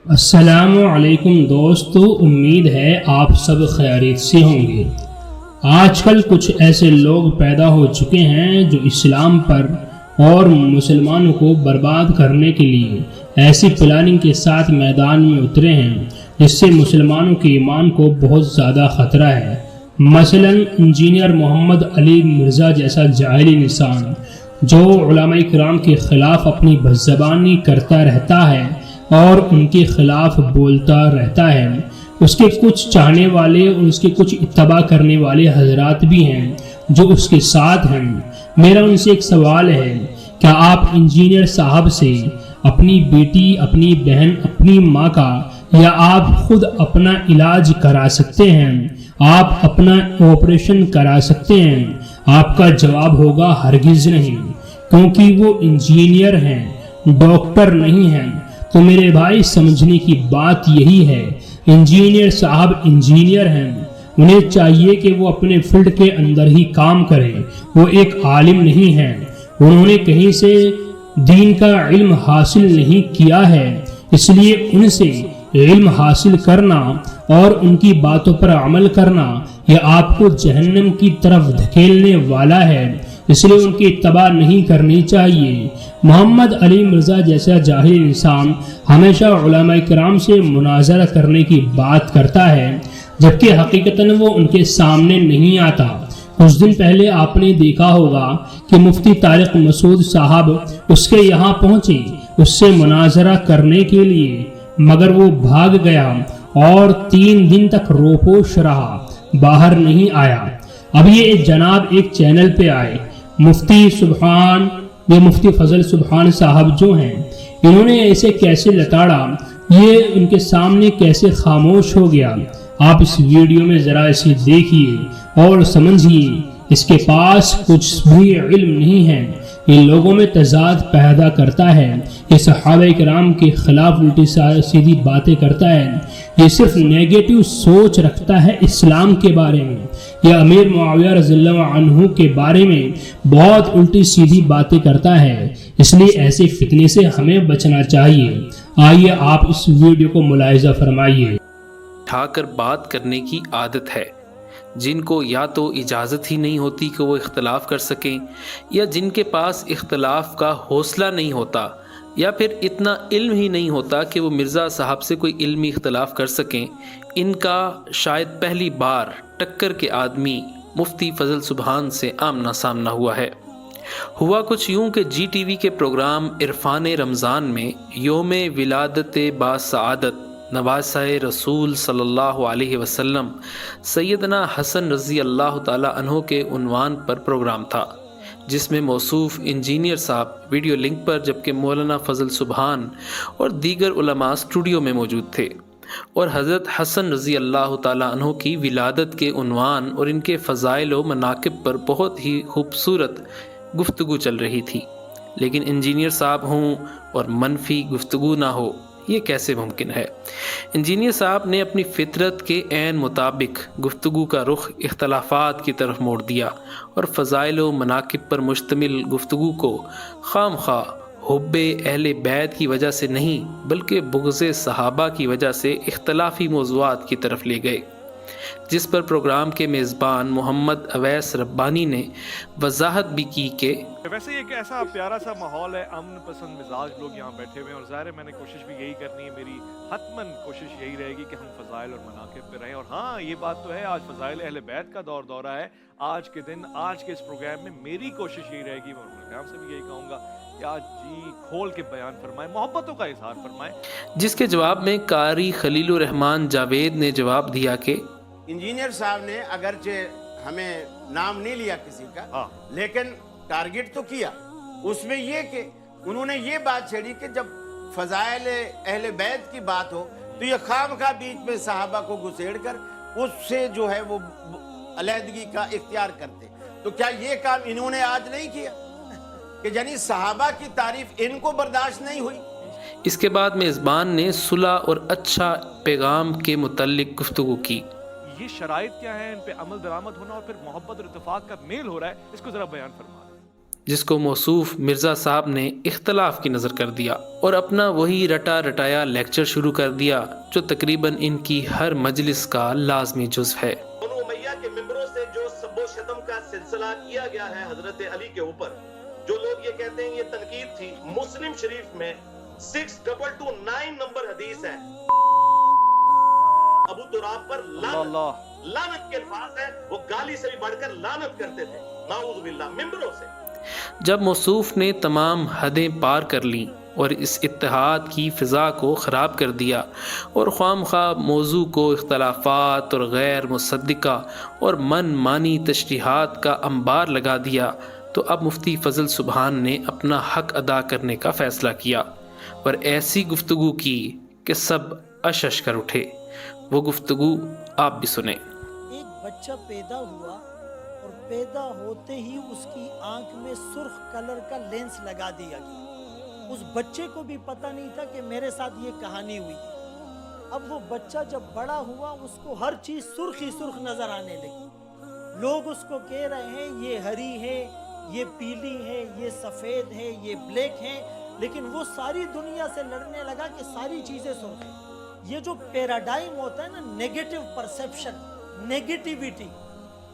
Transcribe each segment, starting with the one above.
السلام علیکم دوستو، امید ہے آپ سب خیریت سے ہوں گے۔ آج کل کچھ ایسے لوگ پیدا ہو چکے ہیں جو اسلام پر اور مسلمانوں کو برباد کرنے کے لیے ایسی پلاننگ کے ساتھ میدان میں اترے ہیں جس سے مسلمانوں کے ایمان کو بہت زیادہ خطرہ ہے۔ مثلا انجینئر محمد علی مرزا جیسا جاہل انسان جو علماء کرام کے خلاف اپنی بدزبانی کرتا رہتا ہے اور ان کے خلاف بولتا رہتا ہے، اس کے کچھ چاہنے والے اور اس کے کچھ اتباع کرنے والے حضرات بھی ہیں جو اس کے ساتھ ہیں۔ میرا ان سے ایک سوال ہے، کیا آپ انجینئر صاحب سے اپنی بیٹی، اپنی بہن، اپنی ماں کا یا آپ خود اپنا علاج کرا سکتے ہیں؟ آپ اپنا آپریشن کرا سکتے ہیں؟ آپ کا جواب ہوگا ہرگز نہیں، کیونکہ وہ انجینئر ہیں، ڈاکٹر نہیں ہیں۔ تو میرے بھائی سمجھنے کی بات یہی ہے، انجینئر صاحب انجینئر ہیں، انہیں چاہیے کہ وہ اپنے فیلڈ کے اندر ہی کام کریں۔ وہ ایک عالم نہیں ہیں، انہوں نے کہیں سے دین کا علم حاصل نہیں کیا ہے، اس لیے ان سے علم حاصل کرنا اور ان کی باتوں پر عمل کرنا یہ آپ کو جہنم کی طرف دھکیلنے والا ہے، اس لیے ان کی اتباع نہیں کرنی چاہیے۔ محمد علی مرزا جیسا جاہل انسان ہمیشہ علماء کرام سے مناظرہ کرنے کی بات کرتا ہے، جبکہ حقیقتاً وہ ان کے سامنے نہیں آتا۔ کچھ دن پہلے آپ نے دیکھا ہوگا کہ مفتی طارق مسعود صاحب اس کے یہاں پہنچے اس سے مناظرہ کرنے کے لیے، مگر وہ بھاگ گیا اور 3 دن تک روپوش رہا، باہر نہیں آیا۔ اب یہ جناب ایک چینل پہ آئے، مفتی فضل سبحان صاحب جو ہیں، انہوں نے ایسے کیسے لتاڑا، یہ ان کے سامنے کیسے خاموش ہو گیا؟ آپ اس ویڈیو میں ذرا اسے دیکھیے اور سمجھیے، اس کے پاس کچھ بھی علم نہیں ہے، یہ لوگوں میں تضاد پیدا کرتا ہے، یہ صحابہ کرام کے خلاف الٹی سیدھی باتیں کرتا ہے، یہ صرف نیگیٹو سوچ رکھتا ہے اسلام کے بارے میں، یہ امیر معاویہ رضی اللہ عنہ کے بارے میں بہت الٹی سیدھی باتیں کرتا ہے، اس لیے ایسے فتنے سے ہمیں بچنا چاہیے۔ آئیے آپ اس ویڈیو کو ملاحظہ فرمائیے۔ اٹھا کر بات کرنے کی عادت ہے، جن کو یا تو اجازت ہی نہیں ہوتی کہ وہ اختلاف کر سکیں، یا جن کے پاس اختلاف کا حوصلہ نہیں ہوتا، یا پھر اتنا علم ہی نہیں ہوتا کہ وہ مرزا صاحب سے کوئی علمی اختلاف کر سکیں۔ ان کا شاید پہلی بار ٹکر کے آدمی مفتی فضل سبحان سے آمنا سامنا ہوا ہے۔ ہوا کچھ یوں کہ جی ٹی وی کے پروگرام عرفان رمضان میں یوم ولادت با سعادت نواسہ رسول صلی اللہ علیہ وسلم سیدنا حسن رضی اللہ تعالی عنہ کے عنوان پر پروگرام تھا، جس میں موصوف انجینئر صاحب ویڈیو لنک پر، جبکہ مولانا فضل سبحان اور دیگر علماء اسٹوڈیو میں موجود تھے، اور حضرت حسن رضی اللہ تعالی عنہ کی ولادت کے عنوان اور ان کے فضائل و مناقب پر بہت ہی خوبصورت گفتگو چل رہی تھی۔ لیکن انجینئر صاحب ہوں اور منفی گفتگو نہ ہو، یہ کیسے ممکن ہے؟ انجینئر صاحب نے اپنی فطرت کے عین مطابق گفتگو کا رخ اختلافات کی طرف موڑ دیا، اور فضائل و مناقب پر مشتمل گفتگو کو خام خواہ حب اہل بیت کی وجہ سے نہیں بلکہ بغض صحابہ کی وجہ سے اختلافی موضوعات کی طرف لے گئے، جس پر پروگرام کے میزبان محمد اویس ربانی نے وضاحت بھی کی کہ ویسے ایک ایسا پیارا سا ماحول ہے، امن پسند مزاج لوگ یہاں بیٹھے ہوئے ہیں، اور ظاہر ہے میں نے کوشش بھی یہی کرنی ہے، میری حتماً کوشش یہی رہے گی کہ ہم فضائل اور مناقب پہ رہیں۔ اور ہاں یہ بات تو ہے، آج فضائل اہل بیت کا دورہ ہے، آج کے دن، آج کے اس پروگرام میں میری کوشش یہی رہے گی، میں پروگرام سے بھی یہی کہوں گا کہ آج جی کھول کے بیان فرمائیں، محبتوں کا اظہار فرمائیں۔ جس کے جواب میں قاری خلیل الرحمان جاوید نے جواب دیا کہ انجینئر صاحب نے اگرچہ ہمیں نام نہیں لیا کسی کا، لیکن ٹارگٹ تو کیا، اس میں یہ کہ انہوں نے یہ بات چھیڑی کہ جب فضائل اہل بیت کی بات ہو تو یہ خواہ بیچ میں صحابہ کو گھسیڑ کر اس سے جو ہے وہ علیحدگی کا اختیار کرتے۔ تو کیا یہ کام انہوں نے آج نہیں کیا کہ یعنی صحابہ کی تعریف ان کو برداشت نہیں ہوئی؟ اس کے بعد میزبان نے صلح اور اچھا پیغام کے متعلق گفتگو کی۔ یہ شرائط کیا ہیں، ان پہ عمل درآمد ہونا اور پھر محبت اور اتفاق کا میل ہو رہا ہے، اس کو ذرا بیان فرما دیں۔ جس کو موصوف مرزا صاحب نے اختلاف کی نظر کر دیا اور اپنا وہی رٹا رٹایا لیکچر شروع کر دیا جو تقریباً ان کی ہر مجلس کا لازمی جزو ہے۔ بنو امیہ کے ممبروں سے جو سب و شتم کا سلسلہ کیا گیا ہے حضرت علی کے اوپر، جو لوگ یہ کہتے ہیں یہ تنقید تھی، مسلم شریف میں 6229 نمبر حدیث ہے، ابو تراب پر لعنت کے الفاظ ہیں، وہ گالی سے بھی بڑھ کر لعنت کرتے تھے، نعوذ باللہ، ممبروں سے۔ جب موصوف نے تمام حدیں پار کر لیں اور اس اتحاد کی فضا کو خراب کر دیا اور خواہ مخواہ موضوع کو اختلافات اور غیر مصدقہ اور من مانی تشریحات کا انبار لگا دیا، تو اب مفتی فضل سبحان نے اپنا حق ادا کرنے کا فیصلہ کیا اور ایسی گفتگو کی کہ سب اشش کر اٹھے۔ وہ گفتگو آپ بھی سنیں۔ ایک بچہ پیدا ہوا اور پیدا ہوتے ہی اس کی آنکھ میں سرخ کلر کا لینس لگا دیا گیا۔ اس بچے کو بھی پتہ نہیں تھا کہ میرے ساتھ یہ کہانی ہوئی ہے۔ اب وہ بچہ جب بڑا ہوا اس کو ہر چیز سرخ ہی سرخ نظر آنے لگی۔ لوگ اس کو کہہ رہے ہیں یہ ہری ہے، یہ پیلی ہے، یہ سفید ہے، یہ بلیک ہے، لیکن وہ ساری دنیا سے لڑنے لگا کہ ساری چیزیں سرخ ہیں۔ یہ جو پیراڈائم ہوتا ہے نا، نیگیٹو پرسیپشن، نیگیٹیویٹی،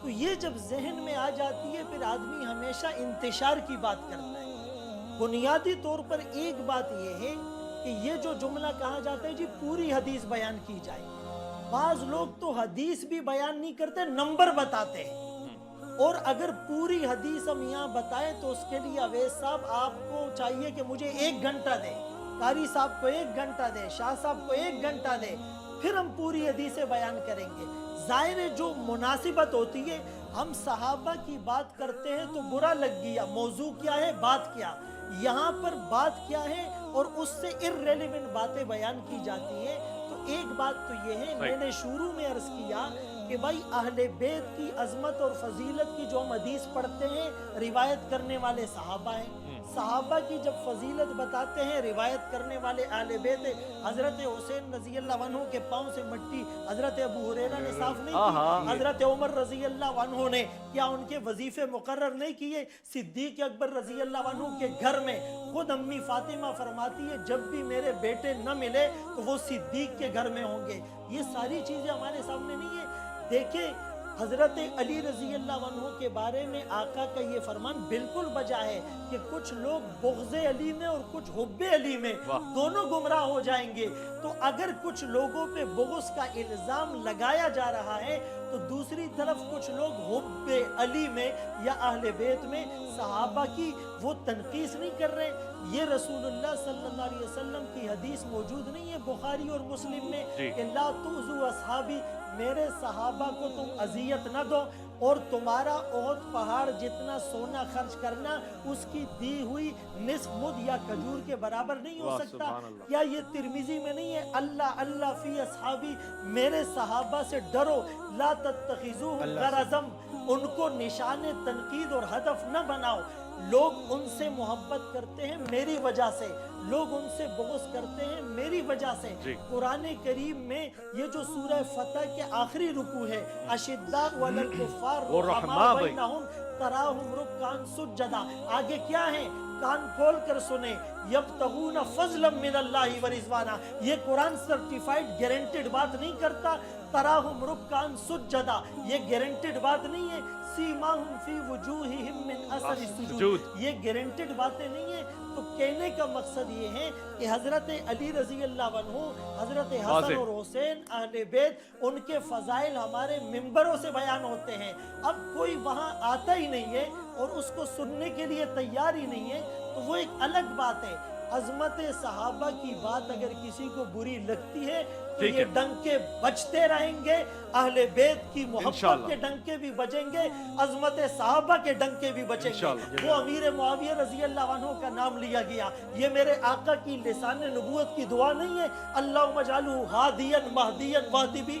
تو یہ جب ذہن میں آ جاتی ہے پھر آدمی ہمیشہ انتشار کی بات کرتا ہے۔ بنیادی طور پر ایک بات یہ ہے کہ یہ جو جملہ کہا جاتا ہے جی پوری حدیث بیان کی جائے، بعض لوگ تو حدیث بھی بیان نہیں کرتے، نمبر بتاتے ہیں، اور اگر پوری حدیث ہم یہاں بتائیں تو اس کے لیے اویس صاحب آپ کو چاہیے کہ مجھے 1 گھنٹہ دیں، قاری صاحب کو 1 گھنٹہ دیں، شاہ صاحب کو 1 گھنٹہ دیں، پھر ہم پوری حدیثیں بیان کریں گے۔ ظاہر ہے جو مناسبت ہوتی ہے، ہم صحابہ کی بات کرتے ہیں تو برا لگ گیا، موضوع کیا ہے، بات کیا، یہاں پر بات کیا ہے اور اس سے irrelevant باتیں بیان کی جاتی ہیں۔ تو ایک بات تو یہ ہے، میں نے شروع میں عرض کیا کہ بھائی اہل بیت کی عظمت اور فضیلت کی جو ہم حدیث پڑھتے ہیں، روایت کرنے والے صحابہ ہیں، صحابہ کی جب فضیلت بتاتے ہیں روایت کرنے والے اہل بیت ہیں۔ حضرت حسین رضی اللہ عنہ کے پاؤں سے مٹی حضرت ابو ہریرہ نے صاف نہیں کی، حضرت عمر رضی اللہ عنہ نے کیا ان کے وظیفے مقرر نہیں کیے؟ صدیق اکبر رضی اللہ عنہ کے گھر میں خود امی فاطمہ فرماتی ہے جب بھی میرے بیٹے نہ ملے تو وہ صدیق کے گھر میں ہوں گے۔ یہ ساری چیزیں ہمارے سامنے نہیں ہیں۔ دیکھیں حضرت علی رضی اللہ عنہ کے بارے میں آقا کا یہ فرمان بالکل بجا ہے کہ کچھ لوگ بغض علی میں اور کچھ حب علی میں دونوں گمراہ ہو جائیں گے۔ تو اگر کچھ لوگوں پہ بغض کا الزام لگایا جا رہا ہے تو دوسری طرف کچھ لوگ حب علی میں یا اہل بیت میں صحابہ کی وہ تنقیص نہیں کر رہے۔ یہ رسول اللہ صلی اللہ علیہ وسلم کی حدیث موجود نہیں ہے بخاری اور مسلم میں کہ لا تؤذوا اصحابی، میرے صحابہ کو تم اذیت نہ دو، اور تمہارا احد پہاڑ جتنا سونا خرچ کرنا اس کی دی ہوئی نصف مد یا کھجور کے برابر نہیں ہو سکتا۔ کیا یہ ترمذی میں نہیں ہے اللہ اللہ فی اصحابی، میرے صحابہ سے ڈرو، لا تتخذوہم غرضا، ان کو نشان تنقید اور ہدف نہ بناؤ۔ لوگ ان سے محبت کرتے ہیں میری وجہ سے، لوگ ان سے بغض کرتے ہیں میری وجہ سے۔ قرآن کریم میں یہ جو سورہ فتح کے آخری رکوع ہے، اشداء علی الکفار رحماء بینہم تراہم رکعا سجدا، آگے کیا ہے؟ کان کھول کر سنیں، یبتغون فضلا من اللہ ورضوانا، یہ قرآن سرٹیفائیڈ گارنٹیڈ بات نہیں کرتا۔ تراہم رکعا سجدا یہ گارنٹیڈ بات نہیں ہے۔ سیماہم فی وجوہہم من اثر السجود یہ گارنٹیڈ باتیں نہیں ہیں۔ تو کہنے کا مقصد یہ ہے کہ حضرت علی رضی اللہ عنہ، حضرت حسن اور حسین، اہل بیت، ان کے فضائل ہمارے ممبروں سے بیان ہوتے ہیں۔ اب کوئی وہاں آتا ہی نہیں ہے اور اس کو سننے کے لیے تیار ہی نہیں ہے تو وہ ایک الگ بات ہے۔ عظمت صحابہ کی بات اگر کسی کو بری لگتی ہے تو یہ ڈنکے بجتے رہیں گے، اہل بیت کی محبت کے ڈنکے بھی بجیں گے، عظمت صحابہ کے ڈنکے بھی بجیں گے۔ وہ امیر معاویہ رضی اللہ عنہ کا نام لیا گیا، یہ میرے آقا کی لسان نبوت کی دعا نہیں ہے اللہم اجعلہ ہادیا مہدیا واہدی بھی،